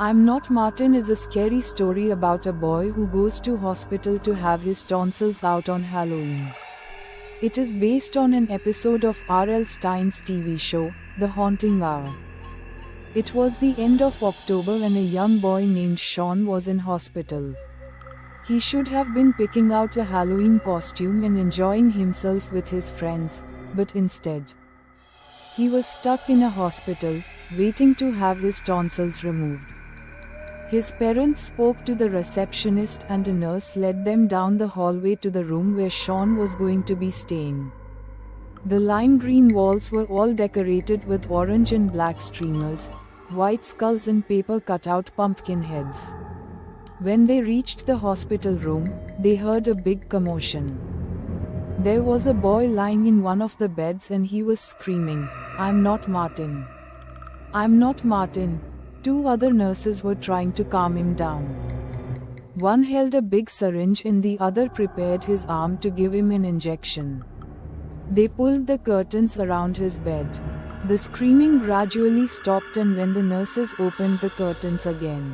I'm Not Martin is a scary story about a boy who goes to hospital to have his tonsils out on Halloween. It is based on an episode of R.L. Stine's TV show, The Haunting Hour. It was the end of October and a young boy named Sean was in hospital. He should have been picking out a Halloween costume and enjoying himself with his friends, but instead, he was stuck in a hospital, waiting to have his tonsils removed. His parents spoke to the receptionist and a nurse led them down the hallway to the room where Sean was going to be staying. The lime green walls were all decorated with orange and black streamers, white skulls and paper cutout pumpkin heads. When they reached the hospital room, they heard a big commotion. There was a boy lying in one of the beds and he was screaming, "I'm not Martin. I'm not Martin." Two other nurses were trying to calm him down. One held a big syringe and the other prepared his arm to give him an injection. They pulled the curtains around his bed. The screaming gradually stopped, and when the nurses opened the curtains again,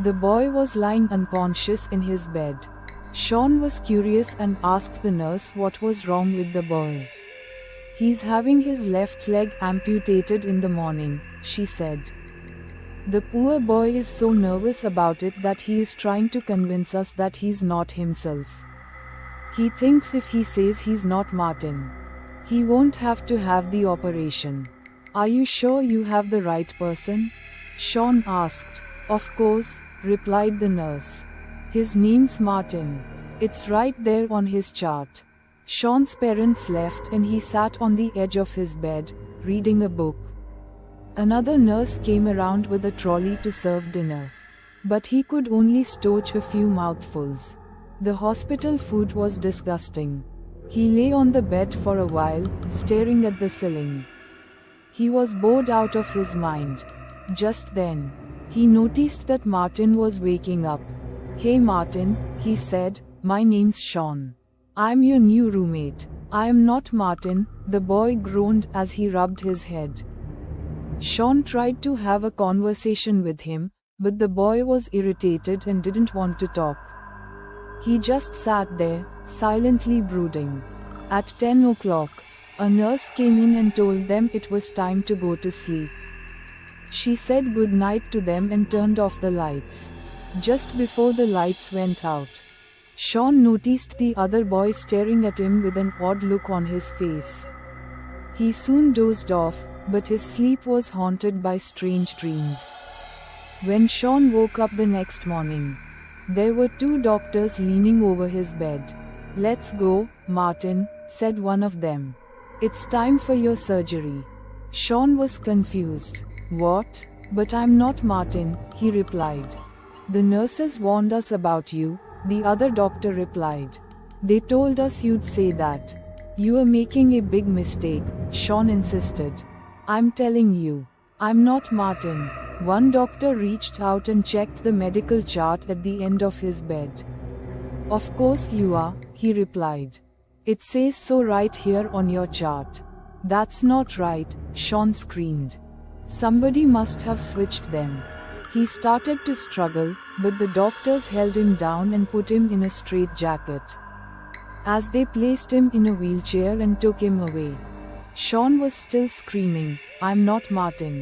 the boy was lying unconscious in his bed. Sean was curious and asked the nurse what was wrong with the boy. "He's having his left leg amputated in the morning," she said. "The poor boy is so nervous about it that he is trying to convince us that he's not himself. He thinks if he says he's not Martin, he won't have to have the operation." "Are you sure you have the right person?" Sean asked. "Of course," replied the nurse. "His name's Martin. It's right there on his chart." Sean's parents left and he sat on the edge of his bed, reading a book. Another nurse came around with a trolley to serve dinner. But he could only stowage a few mouthfuls. The hospital food was disgusting. He lay on the bed for a while, staring at the ceiling. He was bored out of his mind. Just then, he noticed that Martin was waking up. "Hey Martin," he said, "my name's Sean. I'm your new roommate." "I am not Martin," the boy groaned as he rubbed his head. Sean tried to have a conversation with him, but the boy was irritated and didn't want to talk. He just sat there, silently brooding. At 10 o'clock, a nurse came in and told them it was time to go to sleep. She said good night to them and turned off the lights. Just before the lights went out, Sean noticed the other boy staring at him with an odd look on his face. He soon dozed off, but his sleep was haunted by strange dreams. When Sean woke up the next morning, there were two doctors leaning over his bed. "Let's go, Martin," said one of them. "It's time for your surgery." Sean was confused. "What? But I'm not Martin," he replied. "The nurses warned us about you," the other doctor replied. "They told us you'd say that." "You are making a big mistake," Sean insisted. "I'm telling you, I'm not Martin." One doctor reached out and checked the medical chart at the end of his bed. "Of course you are," he replied. "It says so right here on your chart." "That's not right," Sean screamed. "Somebody must have switched them." He started to struggle, but the doctors held him down and put him in a straitjacket. As they placed him in a wheelchair and took him away, Sean was still screaming, "I'm not Martin.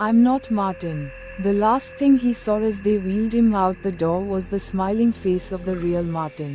I'm not Martin." The last thing he saw as they wheeled him out the door was the smiling face of the real Martin.